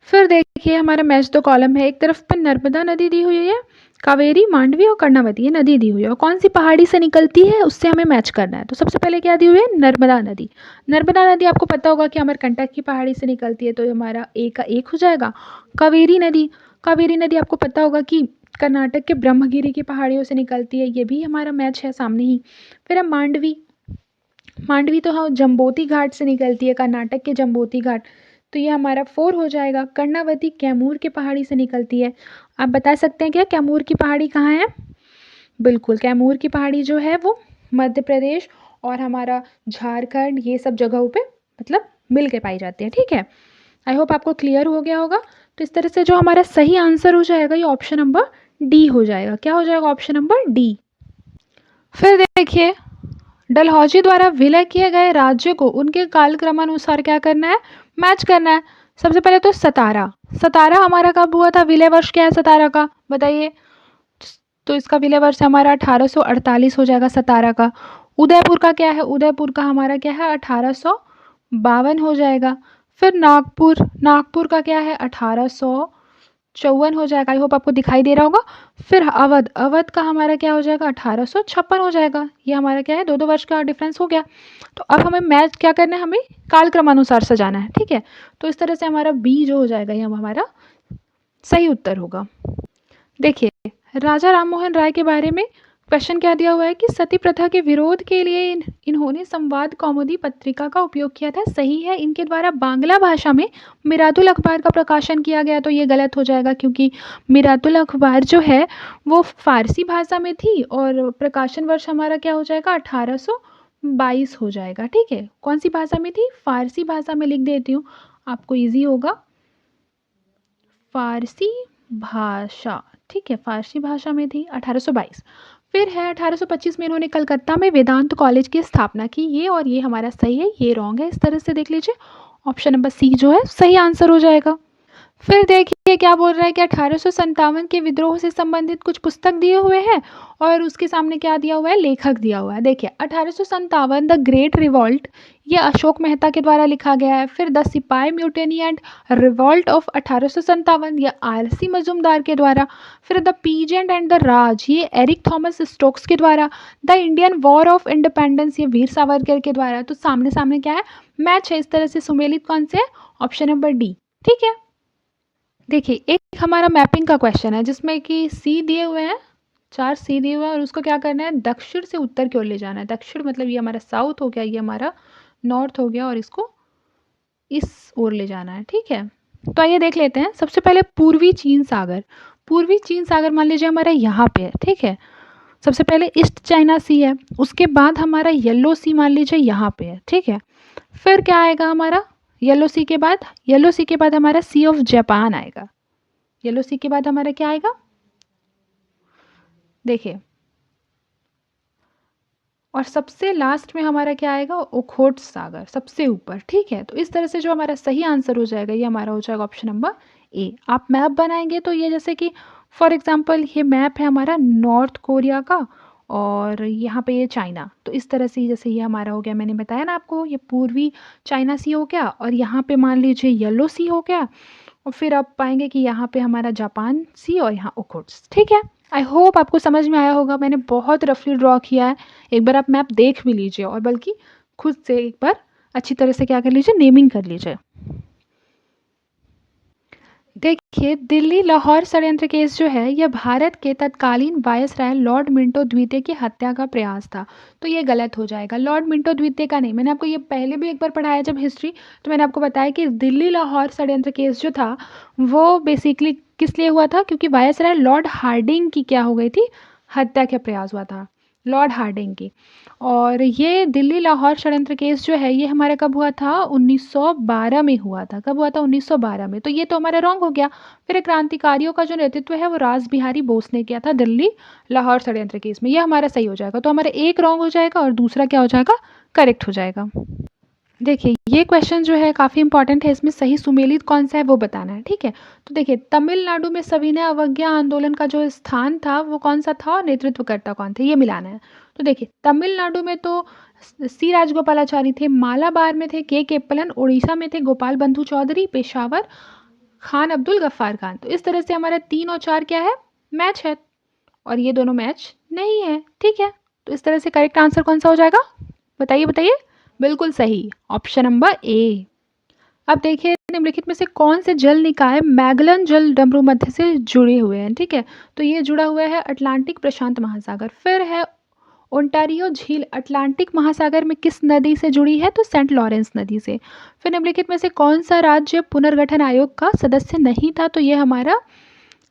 फिर देखिए हमारा मैच दो कॉलम है, एक तरफ पे नर्मदा नदी दी हुई है, कावेरी, मांडवी और कर्णावती ये नदी दी हुई है, और कौन सी पहाड़ी से निकलती है उससे हमें मैच करना है। तो सबसे पहले क्या दी हुई है, नर्मदा नदी। नर्मदा नदी आपको पता होगा कि अमरकंटक की पहाड़ी से निकलती है, तो ये हमारा ए का एक हो जाएगा। कावेरी नदी, कावेरी नदी आपको पता होगा कि कर्नाटक के ब्रह्मगिरी की पहाड़ियों से निकलती है, ये भी हमारा मैच है सामने ही। फिर है मांडवी, मांडवी तो हाँ जम्बोती घाट से निकलती है, कर्नाटक के जम्बोती घाट, तो ये हमारा 4 हो जाएगा। कर्णावती कैमूर की पहाड़ी से निकलती है। आप बता सकते हैं क्या कैमूर की पहाड़ी कहाँ है? बिल्कुल, कैमूर की पहाड़ी जो है वो मध्य प्रदेश और हमारा झारखंड ये सब जगहों पे मतलब मिल के पाई जाती है। ठीक है, आई होप आपको क्लियर हो गया होगा। तो इस तरह से जो हमारा सही आंसर हो जाएगा ये ऑप्शन नंबर डी हो जाएगा। क्या हो जाएगा? Option number D. फिर देखिए डलहौजी द्वारा विलय किए गए राज्य को उनके कालक्रमानुसार क्या करना है? मैच करना है। सबसे पहले तो सतारा, सतारा हमारा कब हुआ था? विलय वर्ष क्या है सतारा का बताइए? तो इसका विलय वर्ष हमारा 1848 हो जाएगा सतारा का। उदयपुर का क्या है? उदयपुर का हमारा क्या है? 1852 हो जाएगा। फिर नागपुर, नागपुर का क्या है? 1854 हो जाएगा। आई होप आपको दिखाई दे रहा होगा। फिर अवध, अवध का हमारा क्या हो जाएगा? 1856 हो जाएगा। ये हमारा क्या है? 2-2 वर्ष का डिफरेंस हो गया। तो अब हमें मैच क्या करना है? हमें कालक्रमानुसार सजाना है। ठीक है, तो इस तरह से हमारा बी जो हो जाएगा ये हमारा सही उत्तर होगा। देखिए राजा राममोहन राय के बारे में क्वेश्चन क्या दिया हुआ है कि सती प्रथा के विरोध के लिए इन्होंने संवाद कौमुदी पत्रिका का उपयोग किया था। सही है, इनके द्वारा बांग्ला भाषा में मिरातुल अखबार का प्रकाशन किया गया, तो ये गलत हो जाएगा क्योंकि मिरातुल अखबार जो है वो फारसी भाषा में थी और प्रकाशन वर्ष हमारा क्या हो जाएगा? 1822 हो जाएगा। ठीक है, कौन सी भाषा में थी? फारसी भाषा में। लिख देती हूँ आपको ईजी होगा, फारसी भाषा। ठीक है, फारसी भाषा में थी 1822। फिर है 1825 में इन्होंने कलकत्ता में वेदांत कॉलेज की स्थापना की। ये और ये हमारा सही है, ये रॉन्ग है। इस तरह से देख लीजिए, ऑप्शन नंबर सी जो है सही आंसर हो जाएगा। फिर देखिए क्या बोल रहा है कि 1857 के विद्रोह से संबंधित कुछ पुस्तक दिए हुए हैं और उसके सामने क्या दिया हुआ है? लेखक दिया हुआ है। देखिए 1857 द ग्रेट रिवॉल्ट, ये अशोक मेहता के द्वारा लिखा गया है। फिर द सिपाही म्यूटेनी एंड रिवॉल्ट ऑफ 1857, ये आरसी मजूमदार के द्वारा। फिर द पीजेंट एंड द राज, ये एरिक थॉमस स्टोक्स के द्वारा। The Indian war of independence, ये वीर सावरकर के द्वारा। तो सामने सामने क्या है? मैच है। इस तरह से सुमेलित कौन से है? Option number D. ठीक है, देखिए एक हमारा मैपिंग का क्वेश्चन है जिसमें कि सी दिए हुए हैं, 4 सी दिए हुए हैं और उसको क्या करना है? दक्षिण से उत्तर की ओर ले जाना है। दक्षिण मतलब ये हमारा साउथ हो गया, ये हमारा नॉर्थ हो गया और इसको इस ओर ले जाना है। ठीक है, तो आइए देख लेते हैं। सबसे पहले पूर्वी चीन सागर, पूर्वी चीन सागर मान लीजिए हमारा यहाँ पे है। ठीक है, सबसे पहले ईस्ट चाइना सी है, उसके बाद हमारा येलो सी मान लीजिए यहाँ पे है। ठीक है, फिर क्या आएगा हमारा? येलो सी के बाद, येलो सी के बाद हमारा सी ऑफ जापान आएगा। येलो सी के बाद हमारा क्या आएगा? देखिए, और सबसे लास्ट में हमारा क्या आएगा? ओखोट सागर सबसे ऊपर। ठीक है, तो इस तरह से जो हमारा सही आंसर हो जाएगा ये हमारा हो जाएगा ऑप्शन नंबर ए। आप मैप बनाएंगे तो ये जैसे कि फॉर एग्जांपल ये मैप है हमारा नॉर्थ कोरिया का और यहाँ पे ये चाइना, तो इस तरह से जैसे ये हमारा हो गया, मैंने बताया ना आपको, ये पूर्वी चाइना सी हो गया और यहाँ पे मान लीजिए येलो सी हो गया और फिर आप पाएंगे कि यहाँ पे हमारा जापान सी और यहाँ ओखोट्स। ठीक है, आई होप आपको समझ में आया होगा। मैंने बहुत रफली ड्रॉ किया है, एक बार आप मैप देख भी लीजिए और बल्कि खुद से एक बार अच्छी तरह से क्या कर लीजिए? नेमिंग कर लीजिए। देखिए दिल्ली लाहौर षड्यंत्र केस जो है यह भारत के तत्कालीन वायसराय लॉर्ड मिंटो द्वितीय की हत्या का प्रयास था, तो ये गलत हो जाएगा। लॉर्ड मिंटो द्वितीय का नहीं, मैंने आपको ये पहले भी एक बार पढ़ाया जब हिस्ट्री, तो मैंने आपको बताया कि दिल्ली लाहौर षड्यंत्र केस जो था वो बेसिकली किस लिए हुआ था? क्योंकि वायसराय लॉर्ड हार्डिंग की क्या हो गई थी? हत्या का प्रयास हुआ था, लॉर्ड हार्डिंग की। और ये दिल्ली लाहौर षड्यंत्र केस जो है ये हमारा कब हुआ था? 1912 में हुआ था। कब हुआ था? 1912 में। तो ये तो हमारा रॉन्ग हो गया। फिर क्रांतिकारियों का जो नेतृत्व है वो रास बिहारी बोस ने किया था दिल्ली लाहौर षड्यंत्र केस में। ये हमारा सही हो जाएगा। तो हमारा एक रॉन्ग हो जाएगा और दूसरा क्या हो जाएगा? करेक्ट हो जाएगा। देखिए, ये क्वेश्चन जो है काफ़ी इंपॉर्टेंट है, इसमें सही सुमेलित कौन-सा है वो बताना है, ठीक है? तो देखिए, तमिलनाडु में सविनय अवज्ञा आंदोलन का जो स्थान था वो कौन-सा था और नेतृत्वकर्ता कौन थे, ये मिलाना है। तो देखिए, तमिलनाडु में तो सी राजगोपालाचारी थे, मालाबार में थे के केपलन, उड़ीसा में थे गोपाल बंधु चौधरी, पेशावर खान अब्दुल गफ्फार खान। तो इस तरह से हमारा 3 और 4 क्या है? मैच है और ये दोनों मैच नहीं है, ठीक है? तो इस तरह से करेक्ट आंसर कौन-सा हो जाएगा? बताइए, बताइए। बिल्कुल सही, ऑप्शन नंबर ए। अब देखिए निम्नलिखित में से कौन से जल निकाय मैगलन जल डमरू मध्य से जुड़े हुए हैं, ठीक है? तो ये जुड़ा हुआ है अटलांटिक प्रशांत महासागर। फिर है ओंटारियो झील अटलांटिक महासागर में किस नदी से जुड़ी है? तो सेंट लॉरेंस नदी से। फिर निम्नलिखित में से कौन सा राज्य पुनर्गठन आयोग का सदस्य नहीं था? तो ये हमारा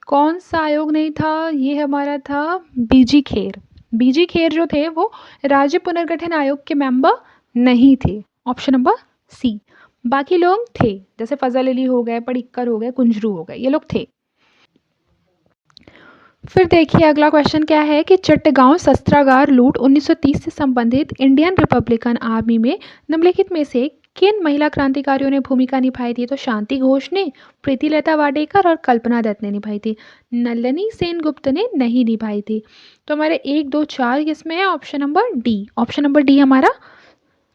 कौन सा आयोग नहीं था? ये हमारा था बीजी खेर। बीजी खेर जो थे वो राज्य पुनर्गठन आयोग के मेंबर नहीं थे। Option number C. बाकी लोग थे, जैसे फजल अली हो गए, पडिक्कर हो गए, कुंजरू हो गए, ये लोग थे। फिर देखिए अगला क्वेश्चन क्या है कि चट्टगांव शस्त्रागार लूट 1930 से संबंधित इंडियन रिपब्लिकन आर्मी में निम्नलिखित में से किन महिला क्रांतिकारियों ने भूमिका निभाई थी? तो शांति घोष ने, प्रीतिलता वाडेकर और कल्पना दत्त ने निभाई थी। नलिनी सेनगुप्त ने नहीं निभाई थी। तो हमारे 1, 2, 4 किसमें है? Option number D. Option number D हमारा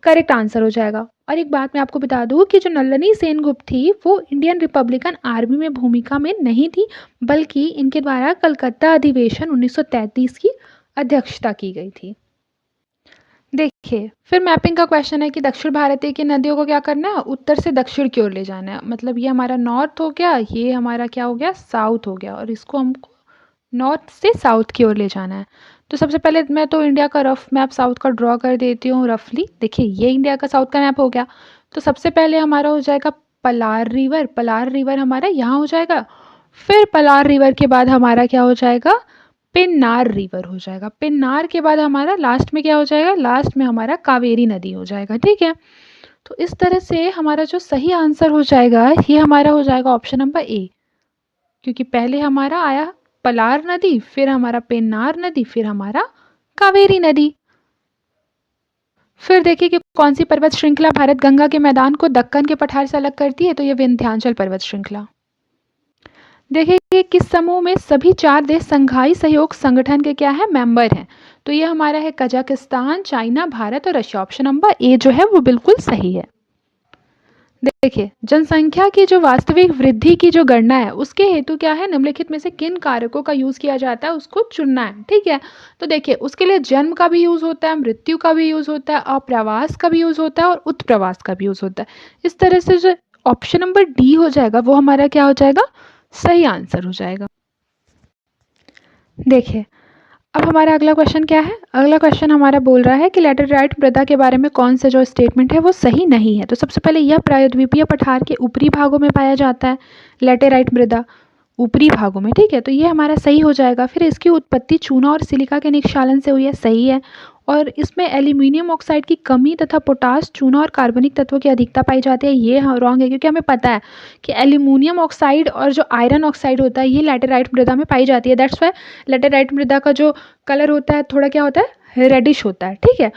करेक्ट आंसर हो जाएगा। और एक बात मैं आपको बता दूं कि जो नलिनी सेनगुप्त थी वो इंडियन रिपब्लिकन आर्मी में भूमिका में नहीं थी, बल्कि इनके द्वारा कलकत्ता अधिवेशन 1933 की अध्यक्षता की गई थी। देखिए फिर मैपिंग का क्वेश्चन है कि दक्षिण भारतीय की नदियों को क्या करना है? उत्तर से दक्षिण की ओर ले जाना है। मतलब ये हमारा नॉर्थ हो गया, ये हमारा क्या हो गया? साउथ हो गया, और इसको हमको नॉर्थ से साउथ की ओर ले जाना है। तो सबसे पहले मैं तो इंडिया का रफ मैप साउथ का ड्रॉ कर देती हूँ रफली। देखिए ये इंडिया का साउथ का मैप हो गया। तो सबसे पहले हमारा हो जाएगा पलार रिवर। पलार रिवर हमारा यहाँ हो जाएगा। फिर पलार रिवर के बाद हमारा क्या हो जाएगा? पेन्नार रिवर हो जाएगा। पेन्नार के बाद हमारा लास्ट में क्या हो जाएगा? लास्ट में हमारा कावेरी नदी हो जाएगा, ठीक है? तो इस तरह से हमारा जो सही आंसर हो जाएगा ये हमारा हो जाएगा ऑप्शन नंबर ए, क्योंकि पहले हमारा आया पलार नदी, फिर हमारा पेन्नार नदी, फिर हमारा कावेरी नदी। फिर देखिए कि कौन सी पर्वत श्रृंखला भारत गंगा के मैदान को दक्कन के पठार से अलग करती है? तो ये विंध्याचल पर्वत श्रृंखला। देखिए कि किस समूह में सभी 4 देश संघाई सहयोग संगठन के क्या है? मेंबर हैं? तो ये हमारा है कजाकिस्तान, चाइना, भारत और रशिया। ऑप्शन नंबर ए जो है वो बिल्कुल सही है। देखिए जनसंख्या की जो वास्तविक वृद्धि की जो गणना है उसके हेतु क्या है? निम्नलिखित में से किन कारकों का यूज किया जाता है उसको चुनना है, ठीक है? तो देखिए उसके लिए जन्म का भी यूज होता है, मृत्यु का भी यूज होता है, अप्रवास का भी यूज होता है और उत्प्रवास का भी यूज होता है। इस तरह से जो ऑप्शन नंबर डी हो जाएगा वो हमारा क्या हो जाएगा? सही आंसर हो जाएगा। देखिए अब हमारा अगला क्वेश्चन क्या है? अगला क्वेश्चन हमारा बोल रहा है कि लैटेराइट मृदा के बारे में कौन सा जो स्टेटमेंट है वो सही नहीं है? तो सबसे पहले यह प्रायद्वीपीय पठार के ऊपरी भागों में पाया जाता है, लैटेराइट मृदा ऊपरी भागों में, ठीक है? तो ये हमारा सही हो जाएगा। फिर इसकी उत्पत्ति चूना और सिलिका के निक्षालन से हुई है, सही है। और इसमें एल्यूमिनियम ऑक्साइड की कमी तथा पोटास, चूना और कार्बनिक तत्वों की अधिकता पाई जाती है, ये रॉन्ग है, क्योंकि हमें पता है कि एल्यूमिनियम ऑक्साइड और जो आयरन ऑक्साइड होता है ये लैटेराइट मृदा में पाई जाती है। दैट्स वाई लैटेराइट मृदा का जो कलर होता है थोड़ा क्या होता है? रेडिश होता है, ठीक है?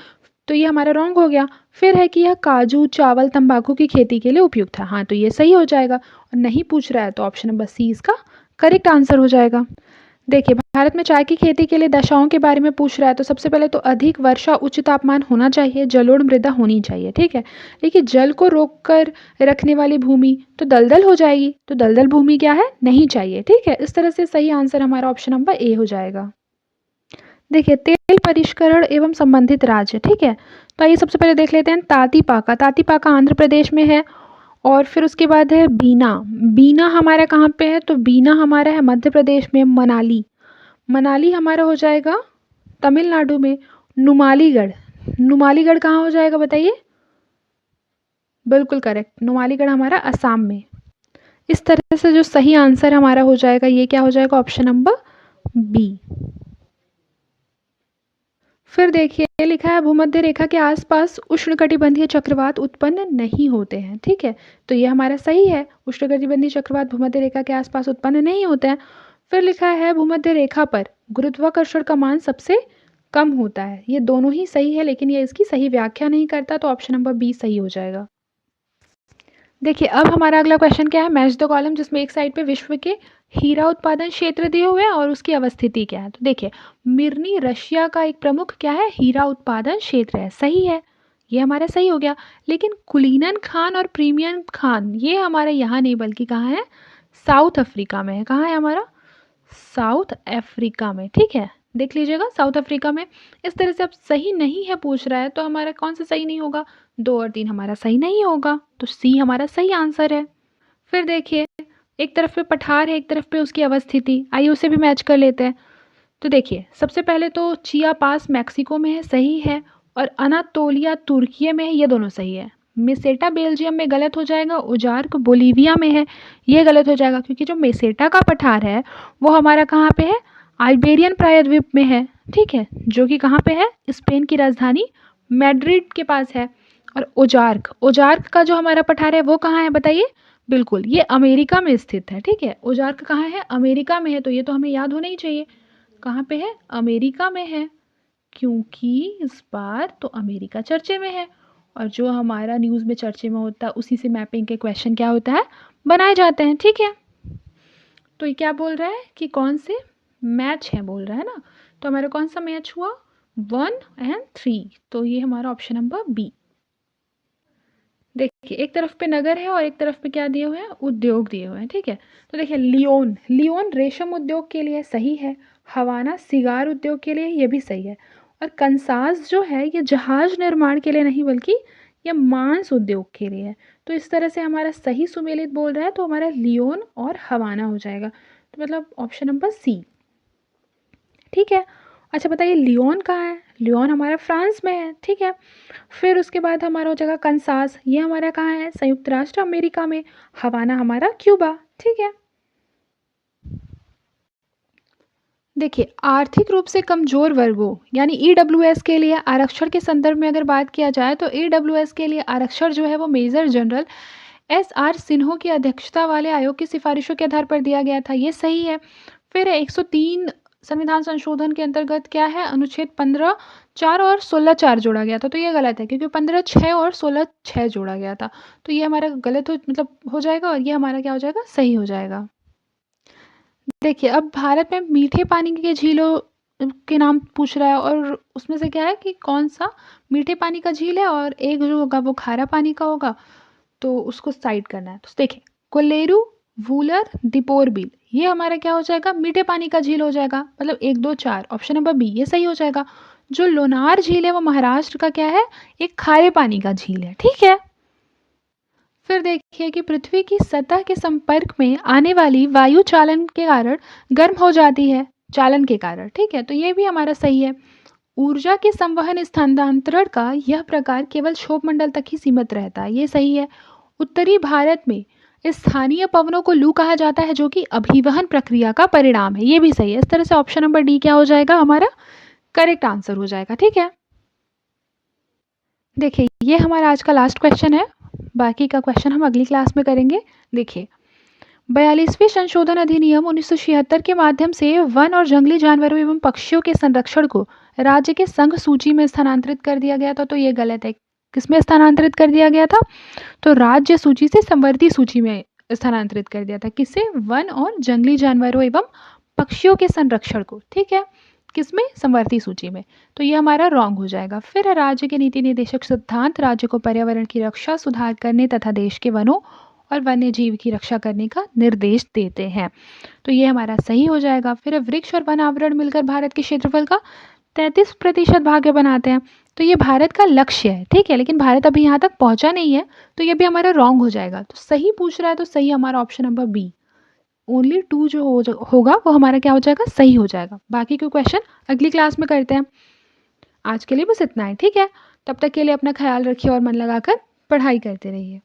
तो ये हमारा रॉन्ग हो गया। फिर है कि यह काजू, चावल, तंबाकू की खेती के लिए उपयुक्त है। हाँ, तो ये सही हो जाएगा। और नहीं पूछ रहा है तो ऑप्शन नंबर सी इसका करेक्ट आंसर हो जाएगा। देखिए भारत में चाय की खेती के लिए दशाओं के बारे में पूछ रहा है, तो सबसे पहले तो अधिक वर्षा, उच्च तापमान होना चाहिए, जलोढ़ मृदा होनी चाहिए, ठीक है? देखिए जल को रोक कर रखने वाली भूमि तो दलदल हो जाएगी, तो दलदल भूमि क्या है? नहीं चाहिए, ठीक है? इस तरह से सही आंसर हमारा ऑप्शन नंबर ए हो जाएगा। देखिए तेल परिष्करण एवं संबंधित राज्य, ठीक है? तो आइए सबसे पहले देख लेते हैं तातीपाका। तातीपाका आंध्र प्रदेश में है। और फिर उसके बाद है बीना। बीना हमारा कहाँ पे है? तो बीना हमारा है मध्य प्रदेश में। मनाली, मनाली हमारा हो जाएगा तमिलनाडु में। नुमालीगढ़, नुमालीगढ़ कहाँ हो जाएगा बताइए? बिल्कुल करेक्ट, नुमालीगढ़ हमारा असम में। इस तरह से जो सही आंसर हमारा हो जाएगा ये क्या हो जाएगा? Option number B. फिर देखिए लिखा है भूमध्य रेखा के आसपास उष्णकटिबंधीय चक्रवात उत्पन्न नहीं होते हैं, ठीक है? तो ये हमारा सही है, उष्णकटिबंधीय चक्रवात भूमध्य रेखा के आसपास उत्पन्न नहीं होते हैं। फिर लिखा है भूमध्य रेखा पर गुरुत्वाकर्षण का मान सबसे कम होता है। ये दोनों ही सही है, लेकिन ये इसकी सही व्याख्या नहीं करता, तो ऑप्शन नंबर बी सही हो जाएगा। देखिए अब हमारा अगला क्वेश्चन क्या है, मैच द कॉलम, जिसमें एक साइड पे विश्व के हीरा उत्पादन क्षेत्र दिए हुए हैं और उसकी अवस्थिति क्या है। तो देखिए मिर्नी रशिया का एक प्रमुख क्या है, हीरा उत्पादन क्षेत्र है, सही है, ये हमारा सही हो गया। लेकिन कुलीनन खान और प्रीमियम खान ये हमारे यहाँ नहीं बल्कि कहाँ है, साउथ अफ्रीका में है। कहाँ है हमारा, साउथ अफ्रीका में, ठीक है, देख लीजिएगा साउथ अफ्रीका में। इस तरह से अब सही नहीं है पूछ रहा है, तो हमारा कौन सा सही नहीं होगा, 2 और 3 हमारा सही नहीं होगा, तो सी हमारा सही आंसर है। फिर देखिए एक तरफ पे पठार है, एक तरफ पे उसकी अवस्थिति, आइए उसे भी मैच कर लेते हैं। तो देखिए सबसे पहले तो चिया पास मैक्सिको में है, सही है, और अनातोलिया तुर्की में है, ये दोनों सही है। मेसेटा बेल्जियम में गलत हो जाएगा, उजार्क बोलीविया में है, ये गलत हो जाएगा, क्योंकि जो मेसेटा का पठार है वो हमारा कहाँ पे है, आइबेरियन प्रायद्वीप में है, ठीक है, जो कि कहाँ पे है, स्पेन की राजधानी मैड्रिड के पास है। और ओजार्क, ओजार्क का जो हमारा पठार है वो कहाँ है बताइए, बिल्कुल ये अमेरिका में स्थित है, ठीक है, ओजार्क कहाँ है, अमेरिका में है, तो ये तो हमें याद होना ही चाहिए, कहाँ पे है, अमेरिका में है, क्योंकि इस बार तो अमेरिका चर्चे में है, और जो हमारा न्यूज़ में चर्चे में होता है उसी से मैपिंग के क्वेश्चन क्या होता है, बनाए जाते हैं, ठीक है। तो ये क्या बोल रहा है कि कौन से मैच है बोल रहा है ना, तो हमारा कौन सा मैच हुआ, 1 और 3, तो ये हमारा ऑप्शन नंबर बी। देखिए एक तरफ पे नगर है और एक तरफ पे क्या दिए हुए हैं, उद्योग दिए हुए हैं, ठीक है। तो देखिए लियोन, लियोन रेशम उद्योग के लिए सही है, हवाना सिगार उद्योग के लिए ये भी सही है, और कंसास जो है ये जहाज निर्माण के लिए नहीं बल्कि ये मांस उद्योग के लिए है। तो इस तरह से हमारा सही सुमेलित बोल रहा है, तो हमारा लियोन और हवाना हो जाएगा, तो मतलब ऑप्शन नंबर सी, ठीक है। अच्छा बताइए लियोन कहाँ है, लियोन हमारा फ्रांस में है, ठीक है। फिर उसके बाद हमारा हो जाएगा कंसास, ये हमारा कहाँ है, संयुक्त राष्ट्र अमेरिका में, हवाना हमारा क्यूबा, ठीक है। देखिए आर्थिक रूप से कमजोर वर्गों यानी ईडब्ल्यूएस के लिए आरक्षण के संदर्भ में अगर बात किया जाए, तो ईडब्ल्यूएस के लिए आरक्षण जो है वो मेजर जनरल एसआर सिन्हो की अध्यक्षता वाले आयोग की सिफारिशों के आधार पर दिया गया था, ये सही है। फिर 103 संविधान संशोधन के अंतर्गत क्या है, अनुच्छेद 15(4) और 16(4) जोड़ा गया था, तो ये गलत है क्योंकि 15(6) और 16(6) जोड़ा गया था, तो ये हमारा गलत हो मतलब हो जाएगा, और ये हमारा क्या हो जाएगा, सही हो जाएगा। देखिए अब भारत में मीठे पानी के झीलों के नाम पूछ रहा है, और उसमें से क्या है कि कौन सा मीठे पानी का झील है, और एक जो होगा वो खारा पानी का होगा, तो उसको साइड करना है। तो देखिए कोलेरू, वूलर, दीपोर बिल, ये हमारा क्या हो जाएगा, मीठे पानी का झील हो जाएगा, मतलब 1 2 4 ऑप्शन नंबर बी ये सही हो जाएगा। जो लोनार झील है वो महाराष्ट्र का क्या है, एक खारे पानी का झील है, ठीक है। फिर देखिए कि पृथ्वी की सतह के संपर्क में आने वाली वायु चालन के कारण गर्म हो जाती है, चालन के कारण, ठीक है, तो ये भी हमारा सही है। ऊर्जा के संवहन स्थानांतरण का यह प्रकार केवल क्षोभ मंडल तक ही सीमित रहता है, ये सही है। उत्तरी भारत में स्थानीय पवनों को लू कहा जाता है, जो कि अभिवहन प्रक्रिया का परिणाम है, ये भी सही है। इस तरह से ऑप्शन नंबर डी क्या हो जाएगा, हमारा करेक्ट आंसर हो जाएगा, ठीक है। देखिए ये हमारा आज का लास्ट क्वेश्चन है, बाकी का क्वेश्चन हम अगली क्लास में करेंगे। देखिए 42वें संशोधन अधिनियम 1976 के माध्यम से वन और जंगली जानवरों एवं पक्षियों के संरक्षण को राज्य के संघ सूची में स्थानांतरित कर दिया गया था, तो ये गलत है। किसमें स्थानांतरित कर दिया गया था, तो राज्य सूची से संवर्ती सूची में स्थानांतरित कर दिया था, किसे, वन और जंगली जानवरों एवं पक्षियों के संरक्षण को, ठीक है, किसमें, संवर्ती सूची में, तो ये हमारा रॉन्ग हो जाएगा। फिर राज्य के नीति निर्देशक सिद्धांत राज्य को पर्यावरण की रक्षा सुधार करने तथा देश के वनों और वन्य जीव की रक्षा करने का निर्देश देते हैं, तो ये हमारा सही हो जाएगा। फिर वृक्ष और वन आवरण मिलकर भारत के क्षेत्रफल का 33% भाग बनाते हैं, तो ये भारत का लक्ष्य है, ठीक है, लेकिन भारत अभी यहाँ तक पहुँचा नहीं है, तो ये भी हमारा रॉन्ग हो जाएगा। तो सही पूछ रहा है, तो सही हमारा ऑप्शन नंबर बी, ओनली 2 जो होगा वो हमारा क्या हो जाएगा, सही हो जाएगा। बाकी के क्वेश्चन अगली क्लास में करते हैं। आज के लिए बस इतना ही, ठीक है, तब तक के लिए अपना ख्याल रखिए और मन लगाकर पढ़ाई करते रहिए।